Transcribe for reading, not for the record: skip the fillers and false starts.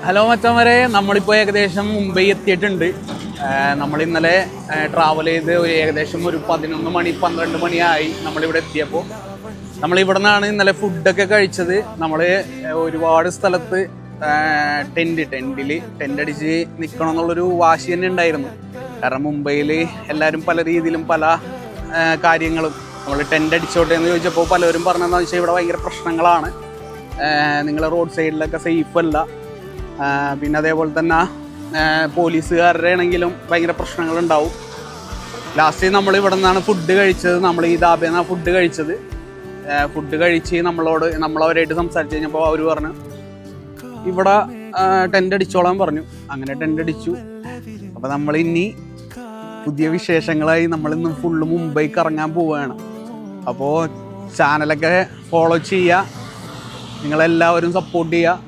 Hello മച്ചന്മാരെ, നമ്മളിപ്പോൾ ഏകദേശം മുംബൈ എത്തിയിട്ടുണ്ട്. നമ്മൾ ഇന്നലെ ട്രാവൽ ചെയ്ത് ഏകദേശം ഒരു 11 മണി 12 മണിയായി നമ്മളിവിടെ എത്തിയപ്പോൾ. നമ്മളിവിടെ നിന്നാണ് ഇന്നലെ ഫുഡൊക്കെ കഴിച്ചത്. നമ്മൾ ഒരുപാട് സ്ഥലത്ത് ടെൻ്റ് അടിച്ച് നിൽക്കണം എന്നുള്ളൊരു വാശി തന്നെ ഉണ്ടായിരുന്നു. കാരണം മുംബൈയിൽ എല്ലാവരും പല രീതിയിലും പല കാര്യങ്ങളും നമ്മൾ ടെൻ്റ് അടിച്ചോട്ടെ എന്ന് ചോദിച്ചപ്പോൾ പലരും പറഞ്ഞതെന്ന് വെച്ചാൽ ഇവിടെ ഭയങ്കര പ്രശ്നങ്ങളാണ്, നിങ്ങൾ റോഡ് സൈഡിലൊക്കെ സേഫ് അല്ല, പിന്നെ അതേപോലെ തന്നെ പോലീസുകാരുടെ ആണെങ്കിലും ഭയങ്കര പ്രശ്നങ്ങളുണ്ടാവും. ലാസ്റ്റ് നമ്മൾ ഇവിടെ നിന്നാണ് ഫുഡ് കഴിച്ചത്. നമ്മൾ ഈ ധാബയിൽ നിന്നാണ് ഫുഡ് കഴിച്ചത്. ഫുഡ് കഴിച്ച് നമ്മളവരായിട്ട് സംസാരിച്ച് കഴിഞ്ഞപ്പോൾ അവർ പറഞ്ഞു ഇവിടെ ടെൻ്റ് അടിച്ചോളാൻ പറഞ്ഞു. അങ്ങനെ ടെൻ്റ് അടിച്ചു. അപ്പോൾ നമ്മൾ ഇനി പുതിയ വിശേഷങ്ങളായി നമ്മളിന്ന് ഫുള്ള് മുംബൈ കറങ്ങാൻ പോവുകയാണ്. അപ്പോൾ ചാനലൊക്കെ ഫോളോ ചെയ്യുക, നിങ്ങളെല്ലാവരും സപ്പോർട്ട് ചെയ്യുക.